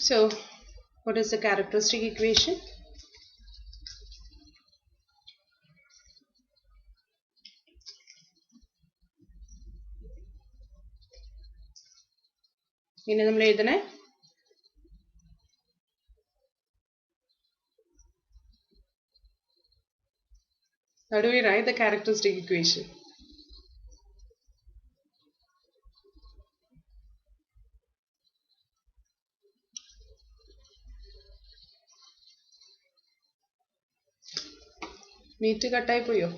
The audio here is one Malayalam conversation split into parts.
So what is the characteristic equation? ഇനി നമ്മൾ എഴുതണേ how do we write the characteristic equation? Meet കട്ടായി പോയോ?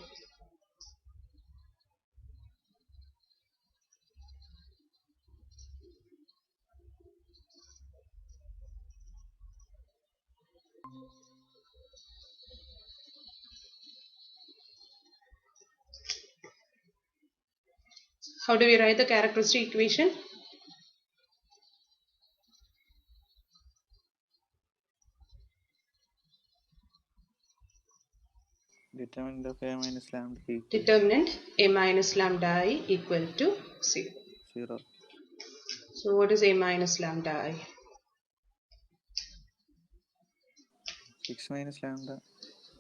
How do we write the characteristic equation? Determinant of a minus lambda equal Determinant a minus lambda I equal to 0. 0. So what is a minus lambda I? 6 minus lambda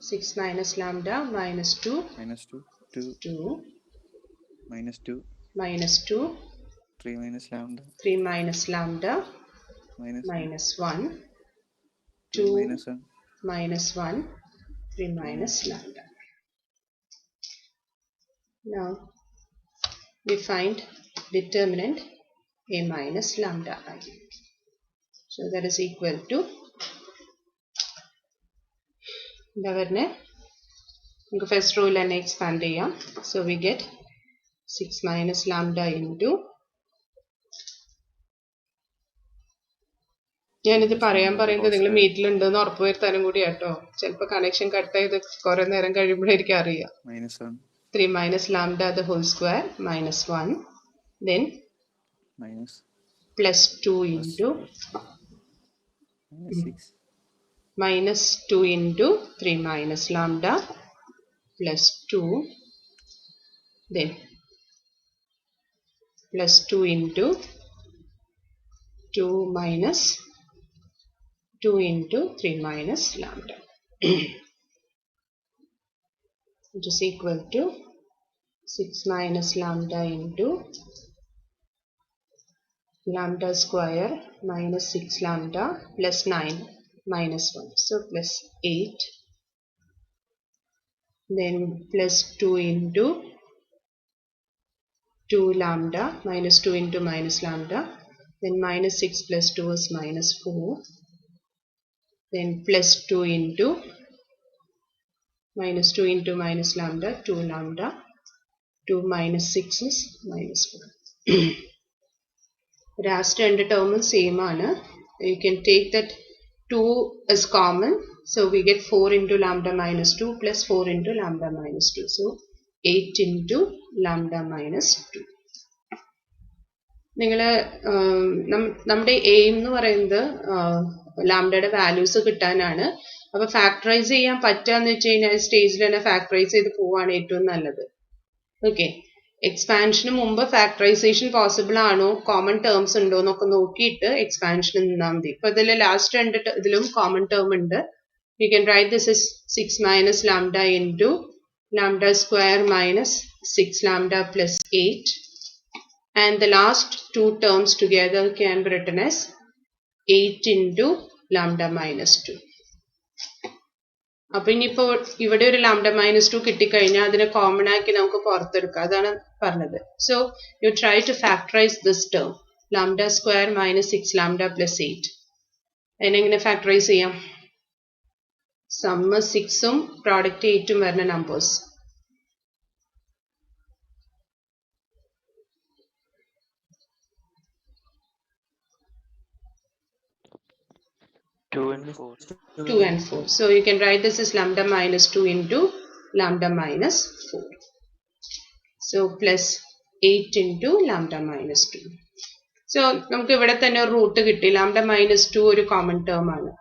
6 minus lambda minus 2 minus 2 2 2 minus 2 minus 2 3 minus lambda 3 minus lambda minus minus 1 2 2 minus 1 minus 1 3 minus lambda. Now we find determinant a minus lambda I. So that is equal to first rule and expand ചെയ്യാം. So we get 6 minus lambda into ഞാനിത് പറയുന്നത് നിങ്ങൾ മീറ്റിലുണ്ടെന്ന് ഉറപ്പ് വരുത്താനും കൂടി കേട്ടോ. ചിലപ്പോൾ കണക്ഷൻ കട്ട് ചെയ്ത് കുറെ നേരം കഴിയുമ്പോഴായിരിക്കും അറിയാം. 3 minus lambda the whole square minus 1 then minus plus 2 into minus 6 minus 2 into 3 minus lambda plus 2 then plus 2 into 2 minus 2 into 3 minus lambda which is equal to 6 minus lambda into lambda square minus 6 lambda plus 9 minus 1. So plus 8 then plus 2 into 2 lambda minus 2 into minus lambda then minus 6 plus 2 is minus 4 then plus 2 into minus 2 into minus lambda 2 lambda 2 minus 6 is minus 4. Last രണ്ട് terms same ആണ്. You can take that 2 as common, so we get 4 into lambda minus 2 plus 4 into lambda minus 2, so 8 into lambda minus 2. നിങ്ങൾ നമ്മുടെ എയിം എന്ന് പറയുന്നത് ലാംഡയുടെ വാല്യൂസ് കിട്ടാനാണ്. അപ്പൊ ഫാക്ടറൈസ് ചെയ്യാൻ പറ്റാന്ന് വെച്ച് കഴിഞ്ഞാൽ സ്റ്റേജിൽ തന്നെ ഫാക്ടറൈസ് ചെയ്ത് പോവാണ് ഏറ്റവും നല്ലത്. ഓക്കെ, എക്സ്പാൻഷന് മുമ്പ് ഫാക്ടറൈസേഷൻ പോസിബിൾ ആണോ, കോമൺ ടേംസ് ഉണ്ടോ എന്നൊക്കെ നോക്കിയിട്ട് എക്സ്പാൻഷന് നിന്നാൽ മതി. ഇപ്പൊ ഇതിൽ ലാസ്റ്റ് രണ്ട് ഇതിലും കോമൺ ടേം ഉണ്ട്. You can write this is 6 minus lambda into lambda square minus 6 lambda plus 8 and the last two terms together can be written as 8 into lambda minus 2. അപ്പൊ ഇനിയിപ്പോ ഇവിടെ ഒരു ലാംഡ മൈനസ് 2 കിട്ടിക്കഴിഞ്ഞാൽ അതിനെ കോമൺ ആക്കി നമുക്ക് പുറത്തെടുക്കാം, അതാണ് പറഞ്ഞത്. So you try to factorise this term lambda square minus 6 lambda plus 8. അതിനെങ്ങനെ ഫാക്ടറൈസ് ചെയ്യാം? സമ്മ് 6ഉം പ്രോഡക്റ്റ് 8ഉം വരുന്ന numbers. Two and 4. 2 and 4. So you can write this as lambda minus 2 into lambda minus 4. So plus 8 into lambda minus 2. So നമുക്ക് ഇവിടെ തന്നെ ഒരു റൂട്ട് കിട്ടി. ലാംഡ മൈനസ് 2 ഒരു കോമൺ ടേം ആണ്.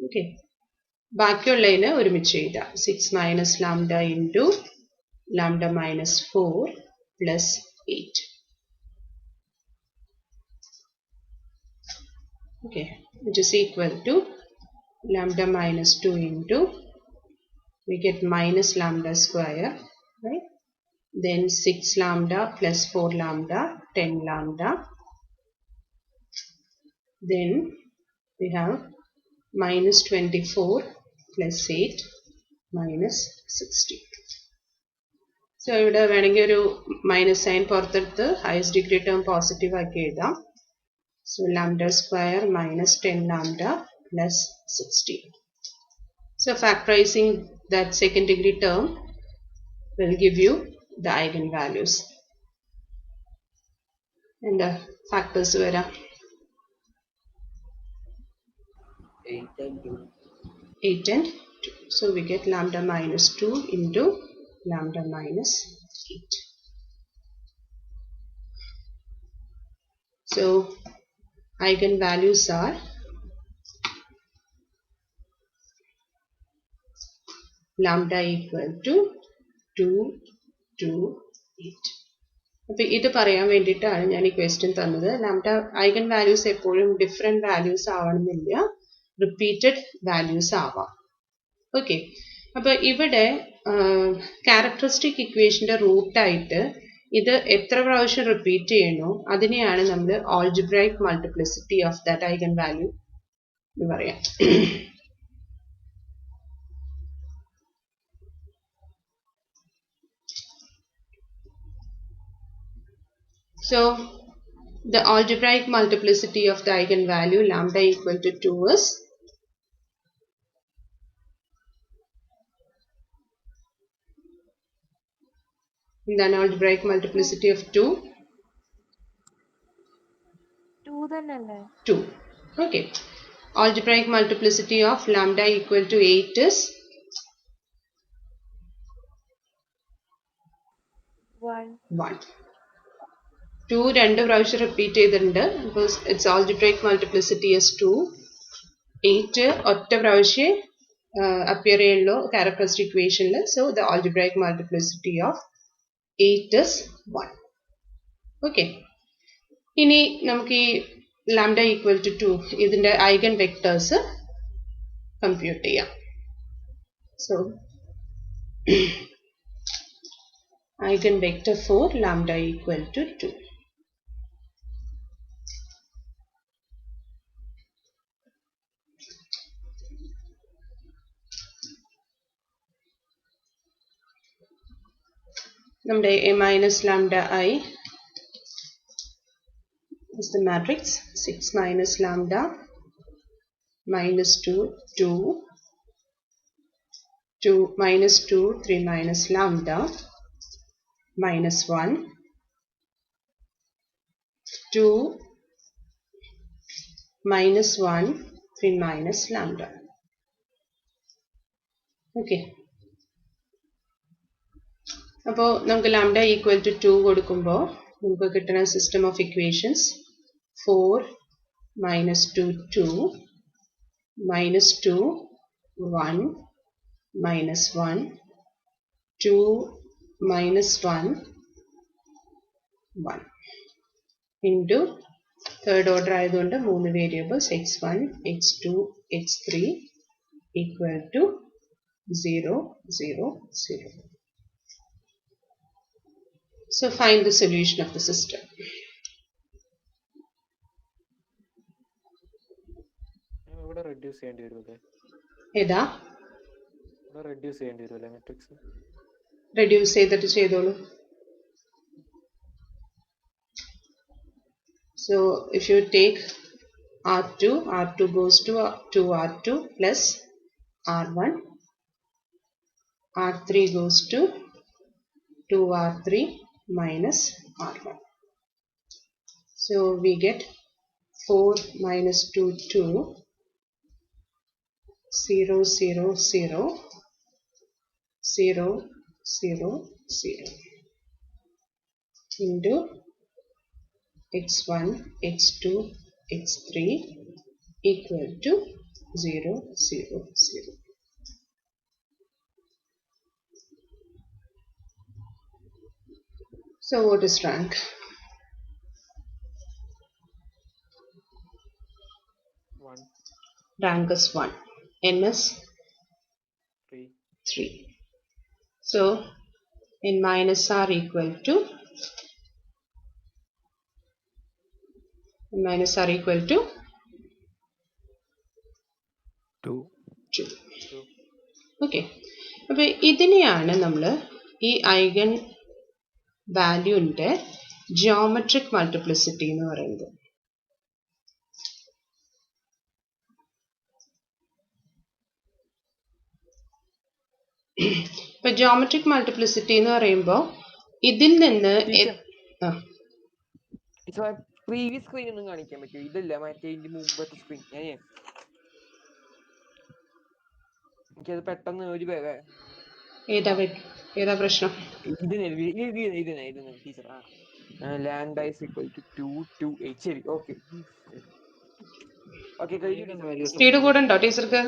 ഓക്കെ, ബാക്കിയുള്ളതിന് ഒരുമിച്ച് എഴുതാം. 6 minus lambda into lambda minus 4 plus 8. Okay, which is equal to lambda minus 2 into, we get minus lambda square, right? Then 6 lambda plus 4 lambda, 10 lambda. Then we have minus 24 plus 8 minus 60. So ഇവിടെ വേണമെങ്കിൽ ഒരു മൈനസ് സൈൻ പുറത്തെടുത്ത് ഹയസ്റ്റ് ഡിഗ്രി ടേം പോസിറ്റീവ് ആക്കി എഴുതാം. So lambda square minus 10 lambda plus 60. So factorizing that second degree term will give you the eigenvalues. And the factors were 8 and 2. 8 and 2. So we get lambda minus 2 into lambda minus 8. So eigenvalues are lambda equal to 2, 2, 8. അപ്പോൾ ഇത് പറയാൻ വേണ്ടിയിട്ടാണ് ഞാൻ ഈ ക്വസ്റ്റ്യൻ തന്നത്. ലാംഡ ഐഗൻ വാല്യൂസ് എപ്പോഴും ഡിഫറെൻറ്റ് വാല്യൂസ് ആവണമെന്നില്ല, റിപ്പീറ്റഡ് വാല്യൂസ് ആവാം. ഓക്കെ, അപ്പോൾ ഇവിടെ ക്യാരക്ടറിസ്റ്റിക് ഇക്വേഷൻ്റെ റൂട്ടായിട്ട് ഇത് എത്ര പ്രാവശ്യം റിപ്പീറ്റ് ചെയ്യണോ അതിനെയാണ് നമ്മൾ algebraic multiplicity of that eigen value എന്ന് പറയാം. So the algebraic multiplicity of the eigenvalue lambda equal to 2 is then algebraic multiplicity of 2 തന്നെയല്ലേ 2. Okay, algebraic multiplicity of lambda equal to 8 is 1. 2 രണ്ട് പ്രാവശ്യം റിപ്പീറ്റ് ചെയ്തിട്ടുണ്ട്. അപ്പോൾ ഇറ്റ്സ് ആൾജിബ്രൈക് മൾട്ടിപ്ലിസിറ്റി ഇസ് 2. 8 ഒറ്റ പ്രാവശ്യം അപ്പിയർ ചെയ്യുള്ളൂ ക്യാരക്ടറിസ്റ്റിക് ഇക്വേഷനിൽ. So the algebraic multiplicity of 8 is 1. Okay, ഇനി നമുക്ക് ഈ ലാംഡ ഈക്വൽ ടു 2 ഇതിൻ്റെ ഐഗൻ വെക്ടേഴ്സ് കമ്പ്യൂട്ട് ചെയ്യാം. So eigenvector for lambda equal to 2. നമ്മുടെ A minus lambda I is the matrix 6 minus lambda minus 2 2 2 minus 2 3 minus lambda minus 1 2 minus 1 3 minus lambda. Okay, അപ്പോൾ നമുക്ക് ലാംഡ ഈക്വൽ ടു 2 കൊടുക്കുമ്പോൾ നമുക്ക് കിട്ടുന്ന system of equations 4 minus 2 2 minus 2 1 minus 1 2 minus 1 1 into third order ആയതുകൊണ്ട് 3 variables x1 x2 x3 equal to 0 0 0. So find the solution of the system. ഇവിടെ റെഡ്യൂസ് ചെയ്യേണ്ടി വരുമല്ലേ? ഏതാ ഇവിടെ റെഡ്യൂസ് ചെയ്യേണ്ടി വരുമല്ലേ മെട്രിക്സ്? റെഡ്യൂസ് ചെയ്തിട്ട് ചെയ്തോളൂ. So if you take R2, R2 goes to 2R2 plus R1, R3 goes to 2R3 minus R1. So we get 4 minus 2 2 0 0 0 0 0 0 into x1 x2 x3 equal to 0 0 0. So what is rank? rank is 1, n is 3. 3. So n minus r equal to 2. 2. 2. Okay, അപ്പൊ ഇതിനെയാണ് നമ്മൾ ഈ ഐഗൺ വാല്യൂന്റെ ജിയോമെട്രിക് മൾട്ടിപ്ലിസിറ്റി എന്ന് പറയുന്നത്. ഇപ്പൊ ജിയോമെട്രിക് മൾട്ടിപ്ലിസിറ്റി എന്ന് പറയുമ്പോൾ ഇതിൽ നിന്ന് പ്രീവിയസ് സ്ക്രീൻ ഒന്നും കാണിക്കാൻ പറ്റുമോ? ഇതല്ല മറ്റേ ഇതിന്റെ മുമ്പത്തെ സ്ക്രീൻ. എനിക്കത് പെട്ടെന്ന് ഒരു ഏതാ പ്രശ്നം? Teacher lambda is equal to 228. ശരി, ഓക്കെ കഴിഞ്ഞു. സ്പീഡ് കൂടെ ഉണ്ടോ ടീച്ചർക്ക്?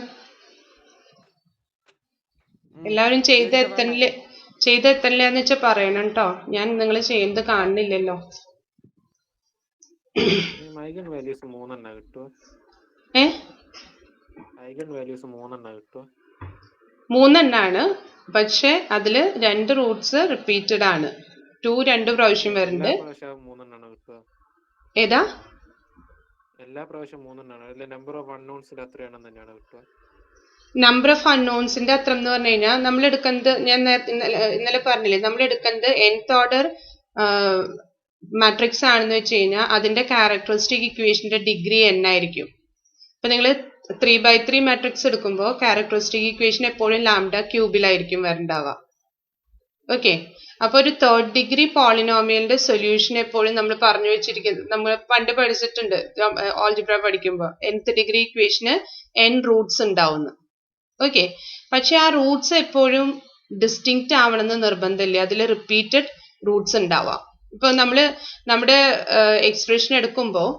എല്ലാവരും ചെയ്തെത്തല്ലേ എന്ന് വെച്ചാൽ പറയണം കേട്ടോ. ഞാൻ നിങ്ങൾ ചെയ്യുന്നത് കാണുന്നില്ലല്ലോ. ഐഗൺ വാല്യൂസ് 3 എണ്ണ കിട്ടുമോ? ഐഗൺ വാല്യൂസ് 3 എണ്ണ കിട്ടുമോ? 3 എണ്ണാണ്, പക്ഷെ അതില് 2 റൂട്ട്സ് റിപ്പീറ്റഡ് ആണ്. 2 പ്രാവശ്യം വരുന്നുണ്ട്. ഏതാ? എല്ലാ പ്രാവശ്യം 3 എണ്ണാണ്. അതിലെ നമ്പർ ഓഫ് അൺനോൺസിൽ എത്രയാണെന്ന് തന്നെയാണ് കിട്ടുക. നമ്പർ ഓഫ് അൺനോൺസിന്റെ അത്ര എന്ന് പറഞ്ഞു കഴിഞ്ഞാൽ നമ്മൾ എടുക്കുന്നത്, ഞാൻ ഇന്നലെ പറഞ്ഞില്ലേ, നമ്മൾ എടുക്കുന്നത് nth ഓർഡർ മാട്രിക്സ് ആണെന്ന് വെച്ച് കഴിഞ്ഞാൽ അതിന്റെ ക്യാരക്ടറിസ്റ്റിക് ഇക്വേഷന്റെ ഡിഗ്രി n ആയിരിക്കും. അപ്പൊ നിങ്ങൾ 3x3 മാട്രിക്സ് എടുക്കുമ്പോൾ ക്യാരക്ടറിസ്റ്റിക് ഇക്വേഷൻ എപ്പോഴും ലാംഡ ക്യൂബിലായിരിക്കും വരണ്ടാവുക. ഓക്കെ, അപ്പൊ ഒരു 3rd ഡിഗ്രി പോളിനോമിയലിന്റെ സൊല്യൂഷൻ എപ്പോഴും നമ്മൾ പറഞ്ഞു വെച്ചിരിക്കുന്നത്, നമ്മൾ പണ്ട് പഠിച്ചിട്ടുണ്ട് ഓൾജിബ്ര പഠിക്കുമ്പോൾ, nth ഡിഗ്രി ഇക്വേഷന് n റൂട്ട്സ് ഉണ്ടാവുന്നു. ഓക്കെ, പക്ഷെ ആ റൂട്ട്സ് എപ്പോഴും ഡിസ്റ്റിങ്ക്റ്റ് ആവണമെന്ന് നിർബന്ധമില്ല, അതിൽ റിപ്പീറ്റഡ് റൂട്ട്സ് ഉണ്ടാവാം. ഇപ്പൊ നമ്മുടെ എക്സ്പ്രഷൻ എടുക്കുമ്പോൾ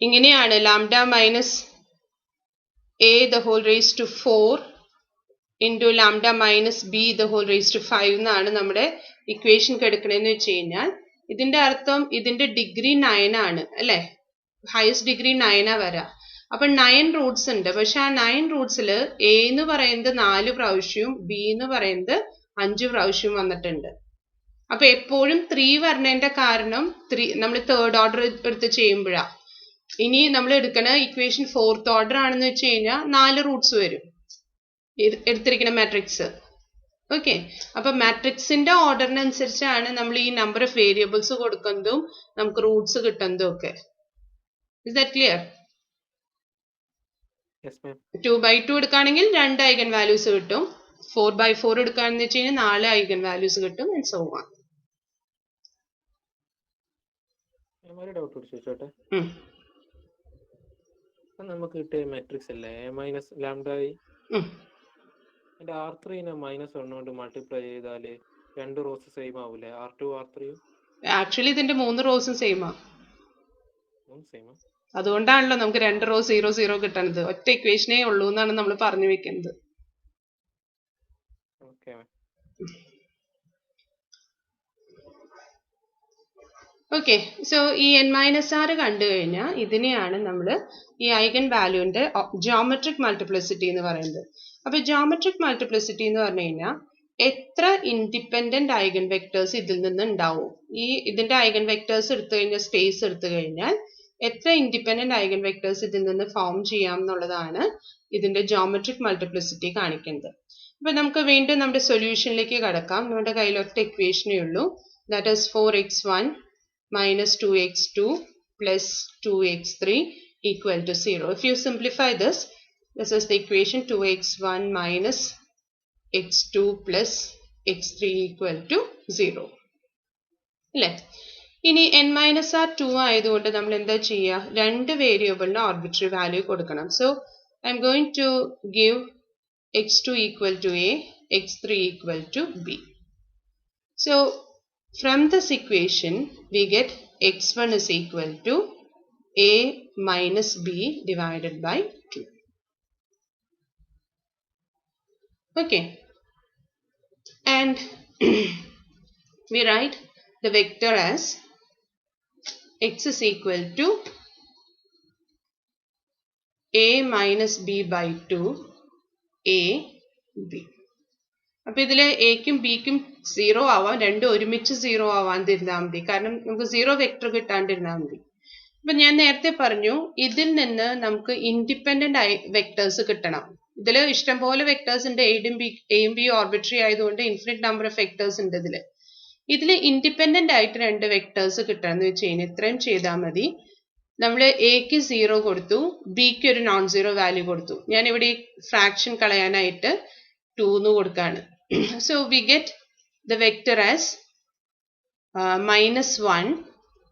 ഇങ്ങനെയാണ്, lambda minus a the whole raised to 4 into lambda minus b the whole raised to 5 എന്നാണ് നമ്മുടെ ഇക്വേഷൻ എടുക്കണമെന്ന് വെച്ച് കഴിഞ്ഞാൽ ഇതിന്റെ അർത്ഥം ഇതിന്റെ ഡിഗ്രി 9 ആണ് അല്ലെ, ഹയസ്റ്റ് ഡിഗ്രി 9 വരാം. അപ്പൊ 9 റൂട്ട്സ് ഉണ്ട്. പക്ഷെ ആ 9 റൂട്ട്സിൽ a എന്ന് പറയുന്നത് 4 പ്രാവശ്യവും b എന്ന് പറയുന്നത് 5 പ്രാവശ്യവും വന്നിട്ടുണ്ട്. അപ്പൊ എപ്പോഴും 3 വരണതിന്റെ കാരണം നമ്മൾ 3rd ഓർഡർ എടുത്ത് ചെയ്യുമ്പോഴാ. ഇനി നമ്മൾ എടുക്കണ ഇക്വേഷൻ 4th ഓർഡർ ആണെന്ന് വെച്ച് കഴിഞ്ഞാൽ 4 റൂട്ട്സ് വരും എടുത്തിരിക്കുന്ന മാട്രിക്സ്. ഓക്കെ, അപ്പൊ മാട്രിക്സിന്റെ ഓർഡറിനനുസരിച്ചാണ് നമ്മൾ ഈ നമ്പർ ഓഫ് വേരിയബിൾസ് കൊടുക്കുന്നതും നമുക്ക് റൂട്ട്സ് കിട്ടുന്നതും ഒക്കെ. Is that clear? 2x2 എടുക്കുകയാണെങ്കിൽ 2 ഐഗൻ വാല്യൂസ് കിട്ടും. 4x4 എടുക്കുകയാണെന്ന് വെച്ച് കഴിഞ്ഞാൽ 4 ഐഗൻ വാല്യൂസ് കിട്ടും. And so on. നമുക്ക് കിട്ടിയ മാട്രിക്സ് അല്ലേ മൈനസ് ലാംഡ i, അതിന്റെ R3 -1 കൊണ്ട് മൾട്ടിപ്ലൈ ചെയ്താല് 2 റോസ് സെയിം ആവൂലേ? R2 R3 ആക്ച്വലി ഇതിന്റെ 3 റോസും സെയിമാ. സെയിം, അതുകൊണ്ടാണല്ലോ നമുക്ക് 2 റോ 0 0 കിട്ടുന്നത്. ഒറ്റ ഇക്വേഷനേ ഉള്ളൂ എന്നാണ് നമ്മൾ പറഞ്ഞു വെക്കുന്നത്. ഓക്കെ, സോ ഈ n-r കണ്ടു കഴിഞ്ഞാൽ ഇതിനെയാണ് നമ്മൾ ഈ ഐഗൻ വാല്യൂന്റെ ജിയോമെട്രിക് മൾട്ടിപ്ലിസിറ്റി എന്ന് പറയുന്നത്. അപ്പൊ ജിയോമെട്രിക് മൾട്ടിപ്ലിസിറ്റി എന്ന് പറഞ്ഞു കഴിഞ്ഞാൽ എത്ര ഇൻഡിപെൻഡന്റ് ഐഗൻ വെക്ടേഴ്സ് ഇതിൽ നിന്ന് ഉണ്ടാവും. ഇതിന്റെ ഐഗൻ വെക്ടേഴ്സ് എടുത്തു കഴിഞ്ഞാൽ, സ്പേസ് എടുത്തു കഴിഞ്ഞാൽ എത്ര ഇൻഡിപെൻഡന്റ് ഐഗൻ വെക്ടേഴ്സ് ഇതിൽ നിന്ന് ഫോം ചെയ്യാം എന്നുള്ളതാണ് ഇതിന്റെ ജിയോമെട്രിക് മൾട്ടിപ്ലിസിറ്റി കാണിക്കുന്നത്. അപ്പൊ നമുക്ക് വീണ്ടും നമ്മുടെ സൊല്യൂഷനിലേക്ക് കടക്കാം. നമ്മുടെ കയ്യിൽ ഒറ്റ ഇക്വേഷനേ ഉള്ളൂ. That is 4x1 minus 2x2 plus 2x3 equal to 0. If you simplify this is the equation 2x1 minus x2 plus x3 equal to 0. അല്ലേ? ഇനി n-r 2 ആയതുകൊണ്ട് നമ്മൾ എന്താ ചെയ്യുക? 2 വേരിയബിളിന് ആർബിട്രറി വാല്യൂ കൊടുക്കണം. So I'm going to give x2 equal to a, x3 equal to b. So from this equation, we get x1 is equal to a minus b divided by 2. Okay. And we write the vector as x is equal to a minus B by 2 a b. അപ്പൊ ഇതില് എക്കും ബിക്കും 0 ആവാം, രണ്ടും ഒരുമിച്ച് 0 ആവാണ്ടിരുന്നാൽ മതി. കാരണം നമുക്ക് 0 വെക്ടർ കിട്ടാണ്ടിരുന്നാൽ മതി. അപ്പൊ ഞാൻ നേരത്തെ പറഞ്ഞു ഇതിൽ നിന്ന് നമുക്ക് ഇൻഡിപെൻഡന്റ് ആയി വെക്ടേഴ്സ് കിട്ടണം. ഇതിൽ ഇഷ്ടംപോലെ വെക്ടേഴ്സ് ഉണ്ട്. എയും ബി ഓർബിട്രറി ആയതുകൊണ്ട് ഇൻഫിനിറ്റ് നമ്പർ ഓഫ് വെക്ടേഴ്സ് ഉണ്ട് ഇതിൽ. ഇതിൽ ഇൻഡിപെൻഡന്റ് ആയിട്ട് 2 വെക്ടേഴ്സ് കിട്ടണം എന്ന് വെച്ച് കഴിഞ്ഞാൽ ഇത്രയും ചെയ്താൽ മതി. നമ്മൾ എക്ക് 0 കൊടുത്തു, ബിക്ക് ഒരു നോൺ സീറോ വാല്യൂ കൊടുത്തു. ഞാൻ ഇവിടെ ഈ ഫ്രാക്ഷൻ കളയാനായിട്ട് 2 എന്ന് കൊടുക്കാണ്. So we get the vector as -1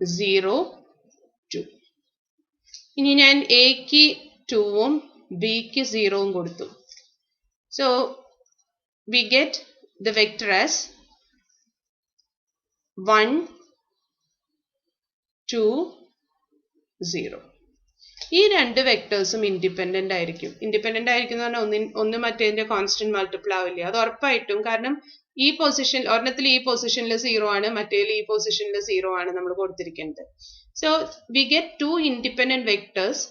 0 2. ഇനി ഞാൻ എക്ക് 2ഉം ബിക്ക് 0ഉം കൊടുത്തു. So we get the vector as 1 2 0. ഈ 2 വെക്ടേഴ്സും ഇൻഡിപെൻഡന്റ് ആയിരിക്കും. ഇൻഡിപെൻഡന്റ് ആയിരിക്കും എന്ന് പറഞ്ഞാൽ ഒന്ന് മറ്റേതിന്റെ കോൺസ്റ്റന്റ് മൾട്ടിപ്പിൾ ആവില്ല. അത് ഉറപ്പായിട്ടും. കാരണം ഈ പൊസിഷൻ ഒരെണ്ണത്തിൽ ഈ പൊസിഷനിൽ 0 ആണ്, മറ്റേതിൽ ഈ പൊസിഷനിൽ 0 ആണ് നമ്മൾ കൊടുത്തിരിക്കുന്നത്. So we get 2 independent vectors.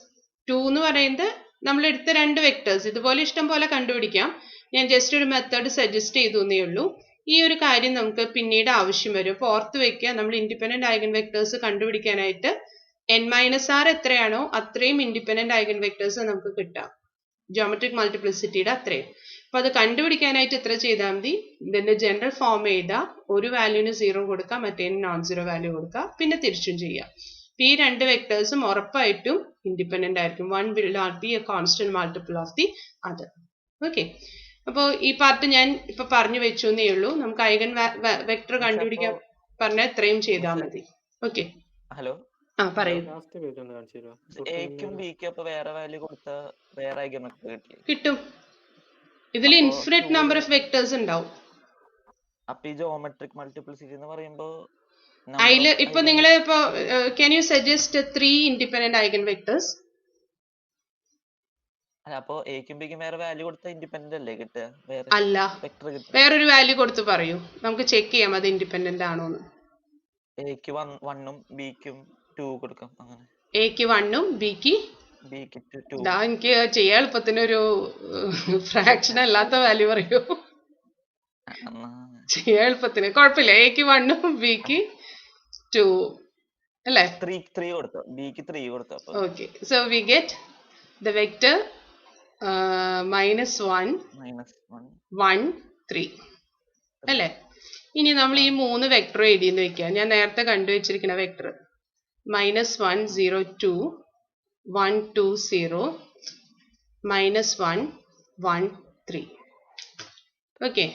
2 എന്ന് പറയുന്നത് നമ്മൾ എടുത്ത 2 വെക്ടേഴ്സ്. ഇതുപോലെ ഇഷ്ടം പോലെ കണ്ടുപിടിക്കാം. ഞാൻ ജസ്റ്റ് ഒരു മെത്തേഡ് സജസ്റ്റ് ചെയ്തു എന്നേ ഉള്ളൂ. ഈ ഒരു കാര്യം നമുക്ക് പിന്നീട് ആവശ്യം വരും. അപ്പോൾ ഓർത്ത് വെക്കുക, നമ്മൾ ഇൻഡിപെൻഡന്റ് ഐഗൻ വെക്ടേഴ്സ് കണ്ടുപിടിക്കാനായിട്ട് n-r എത്രയാണോ അത്രയും ഇൻഡിപെൻഡന്റ് ഐഗൻ വെക്ടേഴ്സ് നമുക്ക് കിട്ടാം. ജോമെട്രിക് മൾട്ടിപ്ലിസിറ്റിയുടെ അത്രയും. അപ്പൊ അത് കണ്ടുപിടിക്കാനായിട്ട് ഇത്ര ചെയ്താൽ മതി. ഇതിന്റെ ജനറൽ ഫോം എഴുതാം. ഒരു വാല്യൂന് 0 കൊടുക്കാം, മറ്റേതിന് നോൺ സീറോ വാല്യൂ കൊടുക്കാം, പിന്നെ തിരിച്ചും ചെയ്യാം. ഈ 2 വെക്ടേഴ്സും ഉറപ്പായിട്ടും ഇൻഡിപെൻഡന്റ് ആയിരിക്കും. One will not be a constant multiple of the other. Okay, അപ്പോൾ ഈ പാർട്ട് ഞാൻ ഇപ്പൊ പറഞ്ഞു വെച്ചു എന്നേ ഉള്ളൂ. നമുക്ക് ഐഗൻ വെക്ടർ കണ്ടുപിടിക്കാൻ പറഞ്ഞാൽ ഇത്രയും ചെയ്താൽ മതി. ഓക്കെ, ഹലോ, ആ പറയൂ. ലാസ്റ്റ് പേജ് ഒന്ന് കാണിച്ചു തരുമോ? എക്കും ബിക്കും അപ്പൊ വേറെ വാല്യൂ കൊടുത്ത വേറെ ഐഗൻ വെക്ടർ കിട്ടി കിട്ടും. ഇതിൽ ഇൻഫിനിറ്റ് നമ്പർ ഓഫ് വെക്ടേഴ്സ് ഉണ്ടാവും. അപ്പൊ ഈ ജോമെട്രിക് മൾട്ടിപ്ലിസിറ്റി എന്ന് പറയുമ്പോ അതില് ഇപ്പൊ നിങ്ങള് ഇപ്പൊ can you suggest 3 independent eigen vectors? അപ്പൊ എക്കും ബിക്കും വേറെ വാല്യൂ കൊടുത്ത ഇൻഡിപെൻഡന്റ് അല്ലേ കിട്ടുക? അല്ല, വെക്ടർ കിട്ടുക. വേറൊരു വാല്യൂ കൊടുത്ത് പറയൂ, നമുക്ക് ചെക്ക് ചെയ്യാം അത് ഇൻഡിപെൻഡന്റ് ആണോന്ന്. എക്ക് 1ഉം ബിക്കും 2 കൊടുക്കാം. അങ്ങനെ എക്ക് 1ഉം ബിക്ക് ബിക്ക് 2. ഇതാ എനിക്ക് ചെയ്യാൻ എളുപ്പത്തിനൊരു ഫ്രാക്ഷൻ അല്ലാത്ത വാല്യൂ പറയൂ. ചെയ്യാൻ എളുപ്പത്തിന് കുഴപ്പമില്ല. എക്ക് 1ഉം ബിക്ക് 2 അല്ലേ? 3 കൊടുത്തോ, ബിക്ക് 3 കൊടുത്തോ. Okay, so we get the vector -1 1 3 അല്ലേ? ഇനി നമ്മൾ ഈ 3 വെക്ടർ എഴുതിയെന്ന് വെക്കുക. ഞാൻ നേരത്തെ കണ്ടുവച്ചിരിക്കുന്ന വെക്ടർ -1 0 2 1 2 0 -1 1 3. ഓക്കെ,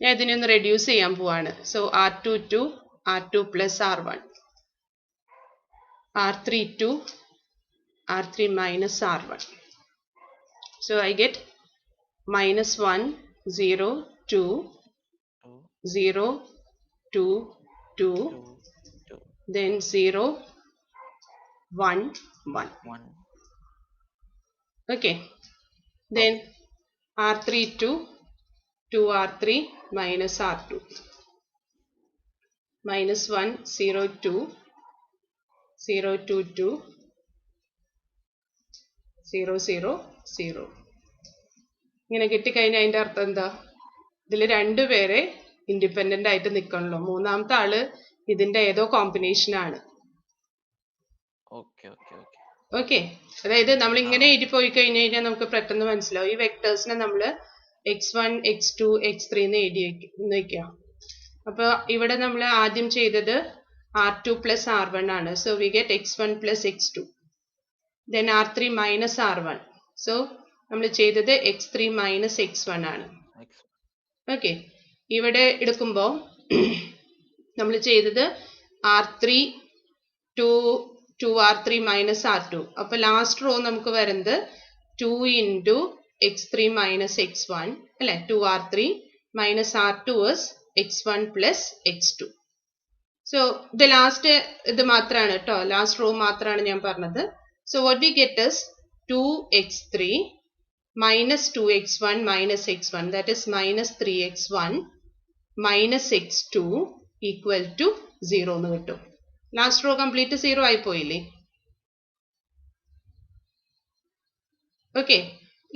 ഞാൻ ഇതിനെ ഒന്ന് റെഡ്യൂസ് ചെയ്യാൻ പോവാണ്. So R2 2 R2 plus R1 R3 2 R3 minus R1. So I get -1 0 2 0 2 2 then 0 1 1. Okay, then R3 2 2 R3 minus R2 -1 0 2 0 2 2 0 0 0. ഇങ്ങനെ കിട്ടിക്കഴിഞ്ഞാൽ അതിന്റെ അർത്ഥം എന്താ? ഇതിൽ 2 പേരെ ഇൻഡിപെൻഡന്റ് ആയിട്ട് നിൽക്കണല്ലോ. മൂന്നാമത്തെ ആള് ഇതിന്റെ ഏതോ കോമ്പിനേഷൻ ആണ്. ഓക്കെ, അതായത് നമ്മൾ ഇങ്ങനെ എഴുതി പോയി കഴിഞ്ഞു കഴിഞ്ഞാൽ നമുക്ക് പെട്ടെന്ന് മനസ്സിലാവും. ഈ വെക്ടേഴ്സിനെ നമ്മൾ x1 x2 x3 എന്ന് എഴുതി വെക്കാം. അപ്പൊ ഇവിടെ നമ്മൾ ആദ്യം ചെയ്തത് R2 plus R1 ആണ്. So we get x1 plus x2. then R3 minus R1. So നമ്മൾ ചെയ്തത് x3 minus x1 ആണ്. ഓക്കെ, ഇവിടെ എടുക്കുമ്പോൾ നമ്മൾ ചെയ്തത് R3 2 R3 minus R2. അപ്പൊ ലാസ്റ്റ് റോ നമുക്ക് വരുന്നത് 2 into x3 minus x1 അല്ലെ? 2 R3 minus R2 is x1 plus x2. So ഇത് ലാസ്റ്റ് ഇത് മാത്രമാണ് കേട്ടോ, ലാസ്റ്റ് റോ മാത്രമാണ് ഞാൻ പറഞ്ഞത്. So what we get is 2x3 minus 2x1 minus x1, that is minus 3x1 minus x2 equal to 0 എന്ന് കിട്ടും. ലാസ്റ്റ് റോ കംപ്ലീറ്റ് 0 ആയി പോയില്ലേ? ഓക്കെ,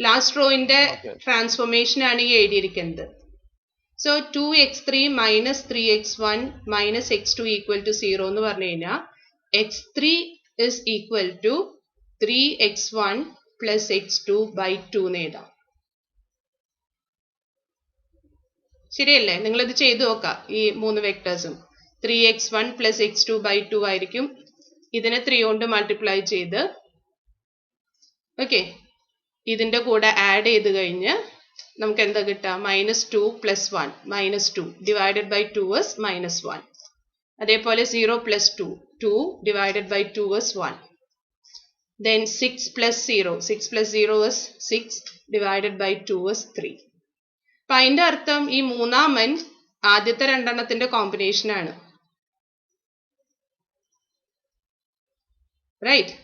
ലാസ്റ്റ് റോയിന്റെ Okay. ട്രാൻസ്ഫോർമേഷൻ ആണ് ഈ എഴുതിയിരിക്കുന്നത്. So 2x3 minus 3x1 minus x2 equal to 0 എന്ന് പറഞ്ഞു കഴിഞ്ഞാൽ x3 is equal to 3x1 plus x2 by 2 എന്ന് എഴുതാം. ശരിയല്ലേ? നിങ്ങളിത് ചെയ്തു നോക്കാം. ഈ 3 വെക്ടേഴ്സും 3x1 പ്ലസ് x2 ബൈ 2 ആയിരിക്കും. ഇതിനെ 3 കൊണ്ട് മൾട്ടിപ്ലൈ ചെയ്ത് ഓക്കെ ഇതിന്റെ കൂടെ ആഡ് ചെയ്ത് കഴിഞ്ഞ് നമുക്ക് എന്താ കിട്ടുക? -2 പ്ലസ് 1 -2 ഡിവൈഡഡ് ബൈ 2 ഇസ് -1. അതേപോലെ 0 plus 2 2 divided by 2 is 1. Then 6 plus 0 6 plus 0 is 6 divided by 2 is 3. അപ്പൊ അതിന്റെ അർത്ഥം ഈ മൂന്നാമൻ ആദ്യത്തെ രണ്ടെണ്ണത്തിന്റെ കോമ്പിനേഷൻ ആണ്. റൈറ്റ്?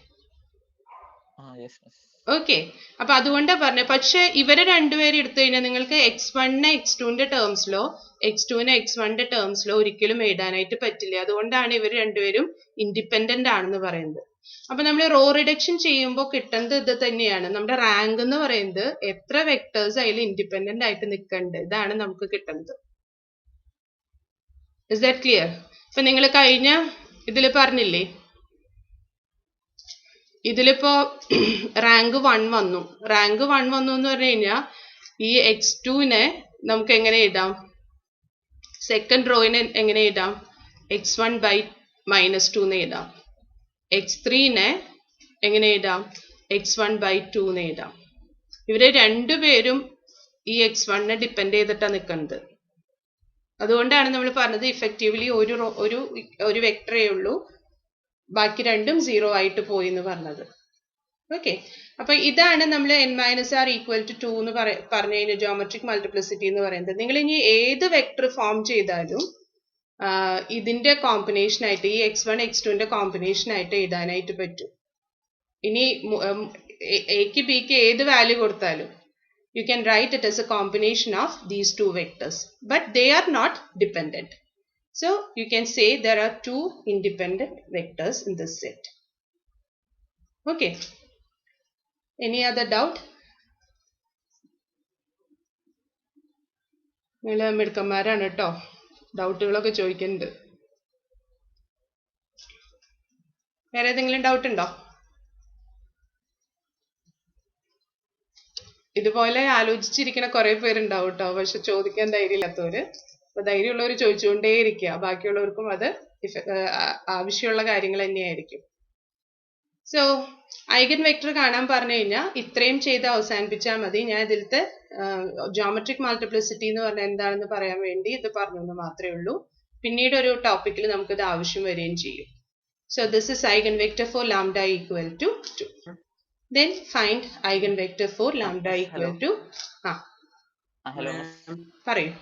Yes, yes. ഓക്കെ, അപ്പൊ അതുകൊണ്ടാ പറഞ്ഞത്. പക്ഷെ ഇവരെ രണ്ടുപേരും എടുത്തു കഴിഞ്ഞാൽ നിങ്ങൾക്ക് x1നെ x2ന്റെ ടേംസിലോ x2നെ x1ന്റെ ടേംസിലോ ഒരിക്കലും എഴുതാനായിട്ട് പറ്റില്ല. അതുകൊണ്ടാണ് ഇവർ രണ്ടുപേരും ഇൻഡിപെൻഡന്റ് ആണെന്ന് പറയുന്നത്. അപ്പൊ നമ്മൾ റോ റിഡക്ഷൻ ചെയ്യുമ്പോൾ കിട്ടുന്നത് ഇത് തന്നെയാണ്. നമ്മുടെ റാങ്ക് എന്ന് പറയുന്നത് എത്ര വെക്ടേഴ്സ് അതിൽ ഇൻഡിപെൻഡന്റ് ആയിട്ട് നിൽക്കുന്നുണ്ട്, ഇതാണ് നമുക്ക് കിട്ടുന്നത്. Is that clear? ഇപ്പൊ നിങ്ങൾ കഴിഞ്ഞ ഇതിൽ പറഞ്ഞില്ലേ, ഇതിലിപ്പോ റാങ്ക് 1 വന്നു. റാങ്ക് 1 വന്നു എന്ന് പറഞ്ഞു കഴിഞ്ഞാൽ ഈ x2നെ നമുക്ക് എങ്ങനെ എഴുതാം? സെക്കൻഡ് റോയിനെ എങ്ങനെ എഴുതാം? x1 ബൈ -2 എന്ന് എഴുതാം. x3നെ എങ്ങനെ എഴുതാം? x1 ബൈ 2 എന്ന് എഴുതാം. ഇവര് രണ്ടുപേരും ഈ x1നെ ഡിപ്പെൻഡ് ചെയ്തിട്ടാണ് നിൽക്കുന്നത്. അതുകൊണ്ടാണ് നമ്മൾ പറഞ്ഞത് ഇഫക്റ്റീവ്ലി ഒരു വെക്ടറേ ഉള്ളൂ, ബാക്കി രണ്ടും 0 ആയിട്ട് പോയി എന്ന് പറഞ്ഞത്. ഓക്കെ, അപ്പൊ ഇതാണ് നമ്മൾ n-r ഈക്വൽ ടു 2 എന്ന് പറഞ്ഞു കഴിഞ്ഞാൽ ജോമെട്രിക് മൾട്ടിപ്ലിസിറ്റി എന്ന് പറയുന്നത്. നിങ്ങൾ ഇനി ഏത് വെക്ടർ ഫോം ചെയ്താലും ഇതിന്റെ കോമ്പിനേഷൻ ആയിട്ട് ഈ x1 x2ന്റെ കോമ്പിനേഷൻ ആയിട്ട് എഴുതാനായിട്ട് പറ്റും. ഇനി എക്ക് ബിക്ക് ഏത് വാല്യൂ കൊടുത്താലും you can write it as a combination of these two vectors, but they are not dependent. So you can say there are two independent vectors in this set. Okay, any other doubt? നിങ്ങൾ മിടുക്കന്മാരാണ് കേട്ടോ, ഡൗട്ടുകളൊക്കെ ചോദിക്കുന്നുണ്ട്. വേറെ ഏതെങ്കിലും ഡൗട്ട് ഉണ്ടോ? ഇതുപോലെ ആലോചിച്ചിരിക്കുന്ന കുറെ പേരുണ്ടാവും കേട്ടോ, പക്ഷെ ചോദിക്കാൻ ധൈര്യമില്ലാത്തവര്. അപ്പൊ ധൈര്യമുള്ളവർ ചോദിച്ചുകൊണ്ടേയിരിക്കുക, ബാക്കിയുള്ളവർക്കും അത് ആവശ്യമുള്ള കാര്യങ്ങൾ തന്നെയായിരിക്കും. സോ ഐഗൻ വെക്ടർ കാണാൻ പറഞ്ഞു കഴിഞ്ഞാൽ ഇത്രയും ചെയ്ത് അവസാനിപ്പിച്ചാൽ മതി. ഞാൻ ഇതിലത്തെ ജോമെട്രിക് മൾട്ടിപ്ലിസിറ്റി എന്ന് പറഞ്ഞാൽ എന്താണെന്ന് പറയാൻ വേണ്ടി ഇത് പറഞ്ഞു എന്ന് മാത്രമേ ഉള്ളൂ. പിന്നീട് ഒരു ടോപ്പിക്കിൽ നമുക്കിത് ആവശ്യം വരികയും ചെയ്യും. So this is eigen vector for lambda equal to 2. Then find eigenvector for lambda equal to Hello. പറയൂ.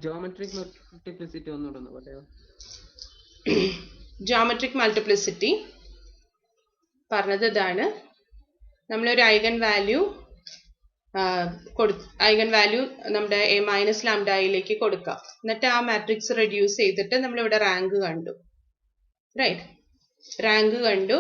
ജോമെട്രിക് മൾട്ടിപ്ലിസിറ്റി ഒന്നുകൂടെ പറയോ? ജോമെട്രിക് മൾട്ടിപ്ലിസിറ്റി പറഞ്ഞത് ഇതാണ്. നമ്മളൊരു ഐഗൻ വാല്യൂ നമ്മുടെ മൈനസ് ലാംഡയിലേക്ക് കൊടുക്കാം. എന്നിട്ട് ആ മാട്രിക്സ് റെഡ്യൂസ് ചെയ്തിട്ട് നമ്മളിവിടെ റാങ്ക് കണ്ടു. റൈറ്റ്, റാങ്ക് കണ്ടു,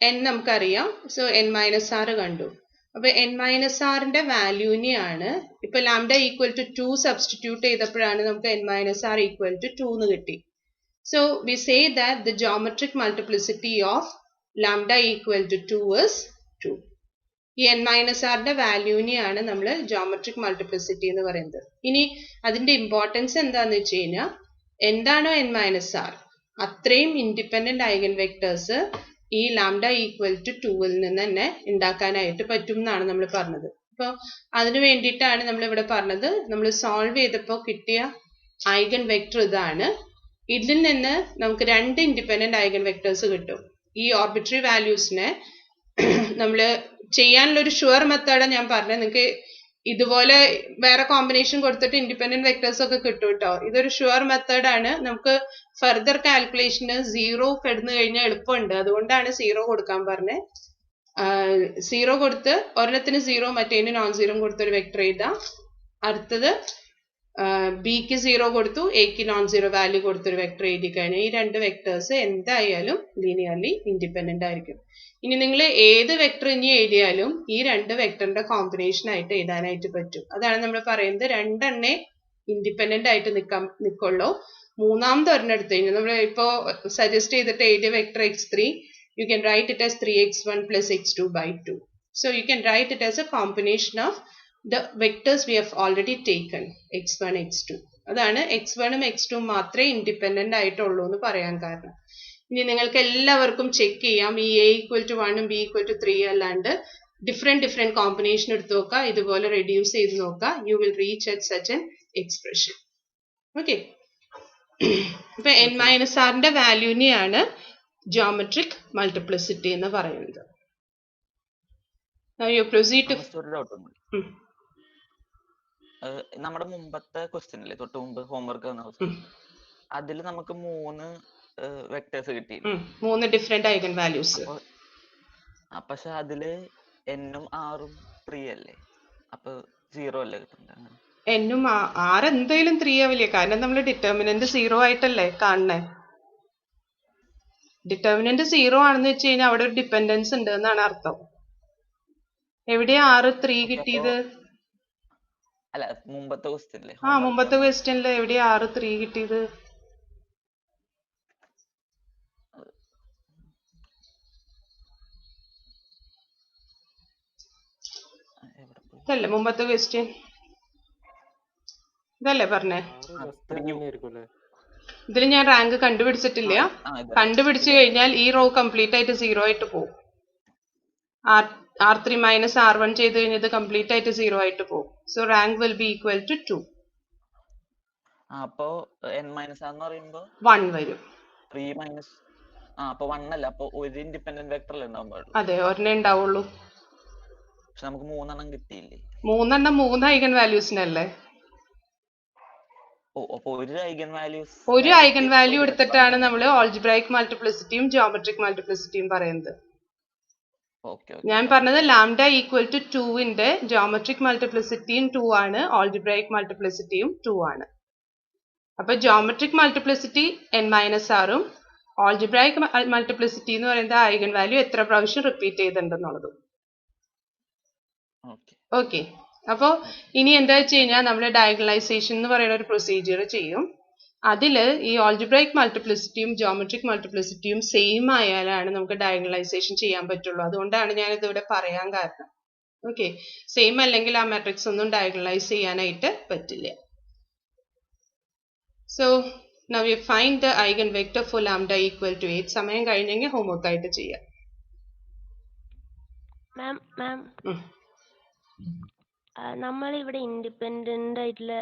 n നമുക്കറിയാം. സോ n-r കണ്ടു. അപ്പൊ n-rന്റെ വാല്യൂനെയാണ് ഇപ്പൊ ലാംഡ ഈക്വൽ ടു 2 സബ്സ്റ്റിറ്റ്യൂട്ട് ചെയ്തപ്പോഴാണ് നമുക്ക് n-r ഈക്വൽ ടു 2 എന്ന് കിട്ടി. So we say that the geometric multiplicity of lambda equal to 2 is 2. ഈ n-rന്റെ വാല്യൂനെയാണ് നമ്മൾ ജോമെട്രിക് മൾട്ടിപ്ലിസിറ്റി എന്ന് പറയുന്നത്. ഇനി അതിന്റെ ഇമ്പോർട്ടൻസ് എന്താന്ന് വെച്ച് കഴിഞ്ഞാൽ എന്താണോ n-r അത്രയും ഇൻഡിപെൻഡന്റ് ഐഗൻ വെക്ടേഴ്സ് ഈ ലാംഡ ഈക്വൽ ടു 2ൽ നിന്ന് തന്നെ ഉണ്ടാക്കാനായിട്ട് പറ്റും എന്നാണ് നമ്മൾ പറഞ്ഞത്. അപ്പോൾ അതിനു വേണ്ടിയിട്ടാണ് നമ്മൾ ഇവിടെ പറഞ്ഞത്. നമ്മൾ സോൾവ് ചെയ്തപ്പോൾ കിട്ടിയ ഐഗൻ വെക്ടർ ഇതാണ്. ഇതിൽ നിന്ന് നമുക്ക് 2 ഇൻഡിപെൻഡന്റ് ഐഗൻ വെക്ടേഴ്സ് കിട്ടും. ഈ ഓർബിട്രറി വാല്യൂസിനെ നമ്മൾ ചെയ്യാനുള്ള ഒരു ഷുവർ മെത്തേഡാണ് ഞാൻ പറഞ്ഞത്. നിങ്ങൾക്ക് ഇതുപോലെ വേറെ കോമ്പിനേഷൻ കൊടുത്തിട്ട് ഇൻഡിപെൻഡന്റ് വെക്ടേഴ്സ് ഒക്കെ കിട്ടും കേട്ടോ. ഇതൊരു ഷുവർ മെത്തേഡാണ്. നമുക്ക് ഫർദർ കാൽക്കുലേഷന് 0 കിടന്നു കഴിഞ്ഞാൽ എളുപ്പമുണ്ട്. അതുകൊണ്ടാണ് 0 കൊടുക്കാൻ പറഞ്ഞത്. 0 കൊടുത്ത് ഒരെണ്ണത്തിന് 0 മറ്റേതിന് non-0 കൊടുത്തൊരു വെക്ടർ എഴുതാം. അടുത്തത് ബിക്ക് 0 കൊടുത്തു, എക്ക് non-0 വാല്യൂ കൊടുത്തൊരു വെക്ടർ എഴുതി കഴിഞ്ഞാൽ ഈ 2 വെക്ടേഴ്സ് എന്തായാലും ലീനിയർലി ഇൻഡിപെൻഡന്റ് ആയിരിക്കും. ഇനി നിങ്ങൾ ഏത് വെക്ടർ ഇനി എഴുതിയാലും ഈ രണ്ട് വെക്ടറിന്റെ കോമ്പിനേഷൻ ആയിട്ട് എഴുതാനായിട്ട് പറ്റും. അതാണ് നമ്മൾ പറയുന്നത് രണ്ടെണ്ണേ ഇൻഡിപെൻഡന്റ് ആയിട്ട് നിൽക്കുള്ളൂ. മൂന്നാമത് ഒരെണ്ണം എടുത്തു കഴിഞ്ഞാൽ നമ്മൾ ഇപ്പോൾ സജസ്റ്റ് ചെയ്തിട്ട് എഴുതിയ vector x3 you can write it as 3x1 plus x2 by 2. So you can write it as a combination of the vectors we have already taken x1 x2. അതാണ് x1 ഉം x2 ഉം മാത്രമേ ഇൻഡിപെൻഡന്റ് ആയിട്ടുള്ളൂ എന്ന് പറയാൻ കാരണം. ഇനി നിങ്ങൾക്ക് എല്ലാവർക്കും ചെക്ക് ചെയ്യാം ഈ a equal to 1 ഉം b equal to 3 അല്ലാണ്ട് ഡിഫറെന്റ് കോമ്പിനേഷൻ എടുത്ത് നോക്കുക, ഇതുപോലെ റെഡ്യൂസ് ചെയ്ത് നോക്കുക. You will reach at such an expression. Okay, ഇപ്പൊ n-rന്റെ വാല്യൂനെയാണ് ജോമെട്രിക് മൾട്ടിപ്ലിസിറ്റി എന്ന് പറയുന്നത്. Now you proceed to ഒരു ഡൗട്ട് ഉണ്ട്. നമ്മുടെ മുമ്പത്തെ ക്വസ്റ്റ്യൻ അല്ലേ, തൊട്ട് മുമ്പ് ഹോംവർക്ക് തന്ന ക്വസ്റ്റ്യൻ, അതിൽ നമുക്ക് 3 വെക്ടേഴ്സ് കിട്ടി, 3 ഡിഫറെന്റ് ഐഗൺ വാല്യൂസ്. പക്ഷെ അതില് n-ഉം r-ഉം 3 അല്ലേ, അപ്പൊ 0 അല്ലേ കിട്ടുന്നത്? n-ഉം r എന്തായാലും 3 ആവില്ലേ, കാരണം നമ്മൾ ഡിറ്റർമിനന്റ് 0 ആയിട്ടല്ലേ കാണണേ. ഡിറ്റർമിനന്റ് 0 ആണെന്ന് വെച്ച് കഴിഞ്ഞാൽ അവിടെ ഒരു ഡിപ്പെൻഡൻസ് ഉണ്ട് എന്നാണ് അർത്ഥം. എവിടെയാ r 3 കിട്ടിയത്? അല്ല, മുമ്പത്തെ ക്വസ്റ്റ്യനിലെ മുമ്പത്തെ ക്വസ്റ്റ്യനില് എവിടെയാ r 3 കിട്ടിയത്? ഇതല്ലേ മുമ്പത്തെ ക്വസ്റ്റ്യൻ? ഇതല്ലേ പറഞ്ഞേ? ഇതിൽ ഞാൻ റാങ്ക് കണ്ടുപിടിച്ചിട്ടില്ല. കണ്ടുപിടിച്ചു കഴിഞ്ഞാൽ ഈ റോ കംപ്ലീറ്റ് ആയിട്ട് 0 ആയിട്ട് പോകും. r3 മൈനസ് r1 ചെയ്ത് കഴിഞ്ഞാൽ ഇത് കംപ്ലീറ്റ് ആയിട്ട് 0 ആയിട്ട് പോകും. So rank will be equal to 2. അപ്പോ n-r എന്ന് പറയുമ്പോ 1 വരും. 3 മൈനസ് അപ്പൊ 1 അല്ല, അപ്പൊ ഒരു ഇൻഡിപെൻഡന്റ് വെക്ടർ അല്ലേ ഉണ്ടാവാൻ പാടുള്ളൂ? അതെ, ഒരെണ്ണേ ഉണ്ടാവുള്ളൂ. പക്ഷെ നമുക്ക് 3 എണ്ണം കിട്ടിയില്ലേ? 3 എണ്ണം 3 ഐഗൺ വാല്യൂസിനല്ലേ? അപ്പൊ ഒരു ഐഗൺ വാല്യൂ എടുത്തിട്ടാണ് നമ്മൾ ആൾജിബ്രായിക് മൾട്ടിപ്ലിസിറ്റിയും ജോമെട്രിക് മൾട്ടിപ്ലിസിറ്റിയും പറയുന്നത്. ഞാൻ പറഞ്ഞത് ലാംഡ ഈക്വൽ ടു 2ന്റെ ജോമെട്രിക് മൾട്ടിപ്ലിസിറ്റിയും 2 ആണ്, ആൾജിബ്രായിക് മൾട്ടിപ്ലിസിറ്റിയും 2 ആണ്. അപ്പൊ ജോമെട്രിക് മൾട്ടിപ്ലിസിറ്റി n-r-ഉം ആൾജിബ്രായിക് മൾട്ടിപ്ലിസിറ്റി എന്ന് പറയുന്നത് ഐഗൺ വാല്യൂ എത്ര പ്രാവശ്യം റിപ്പീറ്റ് ചെയ്തിട്ടുണ്ടെന്നുള്ളതും. ഓക്കെ, അപ്പോൾ ഇനി എന്താ വെച്ച് കഴിഞ്ഞാൽ നമ്മൾ ഡയഗണലൈസേഷൻ എന്ന് പറയുന്ന ഒരു പ്രൊസീജിയർ ചെയ്യും. അതിൽ ഈ ആൾജിബ്രായിക് മൾട്ടിപ്ലിസിറ്റിയും ജോമെട്രിക് മൾട്ടിപ്ലിസിറ്റിയും സെയിം ആയാലാണ് നമുക്ക് ഡയഗണലൈസേഷൻ ചെയ്യാൻ പറ്റുള്ളൂ. അതുകൊണ്ടാണ് ഞാൻ ഇതിവിടെ പറയാൻ കാരണം. ഓക്കെ, സെയിം അല്ലെങ്കിൽ ആ മാട്രിക്സ് ഒന്നും ഡയഗണലൈസ് ചെയ്യാനായിട്ട് പറ്റില്ല. So now you find the eigen vector for lambda equal to 8. സമയം കഴിഞ്ഞെങ്കിൽ ഹോംവർക്ക് ആയിട്ട് ചെയ്യാം. നമ്മൾ ഇവിടെ ഇൻഡിപെൻഡന്റ് ആയിട്ടുള്ള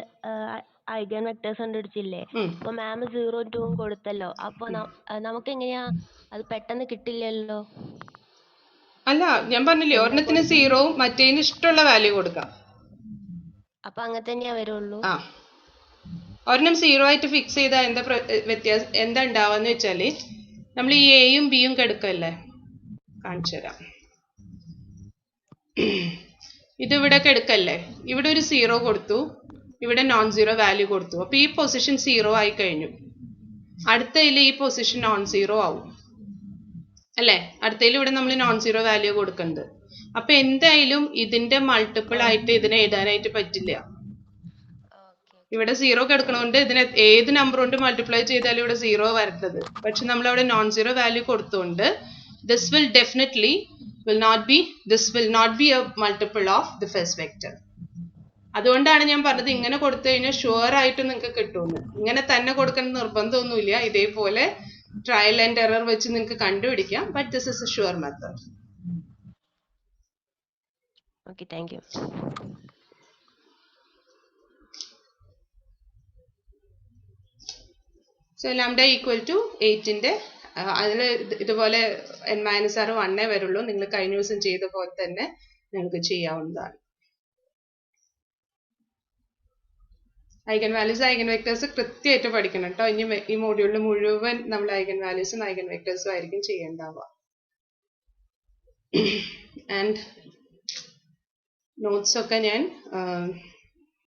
ഐഗൺ വെക്ടേഴ്സ് കണ്ടുപിടിച്ചില്ലേ? അപ്പൊ മാം 0 2 കൊടുത്തല്ലോ, അപ്പൊ നമുക്ക് എങ്ങനെയാ അത് പെട്ടെന്ന് കിട്ടില്ലല്ലോ? അല്ല, ഞാൻ പറഞ്ഞില്ലേ ഒരെണ്ണത്തിന് 0 മറ്റേതിന് ഇഷ്ടമുള്ള വാല്യൂ കൊടുക്കാം. അപ്പൊ അങ്ങനെ തന്നെയാ വരുള്ളൂ. ഒരെണ്ണം 0 ആയിട്ട് ഫിക്സ് ചെയ്താൽ എന്താ വ്യത്യാസം, എന്താ ഉണ്ടാവാന്ന് വെച്ചാല് നമ്മൾ ഈ എയും ബിയും കെടുക്കല്ലേ, കാണിച്ചു തരാം. ഇതിവിടെ കെടുക്കല്ലേ, ഇവിടെ ഒരു 0 കൊടുത്തു, ഇവിടെ നോൺ 0 വാല്യൂ കൊടുത്തു. അപ്പൊ ഈ പൊസിഷൻ 0 ആയി കഴിഞ്ഞു. അടുത്തതിൽ ഈ പൊസിഷൻ നോൺ 0 ആവും അല്ലേ? അടുത്തതിൽ ഇവിടെ നമ്മൾ നോൺ 0 വാല്യൂ കൊടുക്കുന്നത്. അപ്പൊ എന്തായാലും ഇതിന്റെ മൾട്ടിപ്പിൾ ആയിട്ട് ഇതിനെ എഴുതാനായിട്ട് പറ്റില്ല. ഇവിടെ 0 കിടക്കണോണ്ട് ഇതിനെ ഏത് നമ്പർ കൊണ്ട് മൾട്ടിപ്ലൈ ചെയ്താലും ഇവിടെ 0 വരുന്നത്. പക്ഷെ നമ്മൾ അവിടെ നോൺ 0 വാല്യൂ കൊടുത്തുകൊണ്ട് this will not be a multiple of the first vector. അതുകൊണ്ടാണ് ഞാൻ പറഞ്ഞത് ഇങ്ങനെ കൊടുത്തു കഴിഞ്ഞാൽ ഷുവർ ആയിട്ട് നിങ്ങൾക്ക് കിട്ടുമെന്ന്. ഇങ്ങനെ തന്നെ കൊടുക്കണം നിർബന്ധമൊന്നുമില്ല, ഇതേപോലെ ട്രയൽ ആൻഡ് എറർ വെച്ച് നിങ്ങൾക്ക് കണ്ടുപിടിക്കാം. But this is a sure method. Okay, thank you. So lambda equal to 8ന്റെ അതിൽ ഇതുപോലെ n-r 1 വരുള്ളൂ. നിങ്ങൾ കഴിഞ്ഞ ദിവസം ചെയ്ത പോലെ തന്നെ നിങ്ങൾക്ക് ചെയ്യാവുന്നതാണ്. ഐഗൺ വാല്യൂസ് ഐഗൺ വെക്ടേഴ്സ് കൃത്യമായിട്ട് പഠിക്കണം കേട്ടോ. ഇനി ഈ മോഡ്യൂളിൽ മുഴുവൻ നമ്മൾ ഐഗൺ വാല്യൂസും ഐഗൺ വെക്ടേഴ്സും ആയിരിക്കും ചെയ്യേണ്ടാവുക. ആൻഡ് നോട്ട്സ് ഒക്കെ ഞാൻ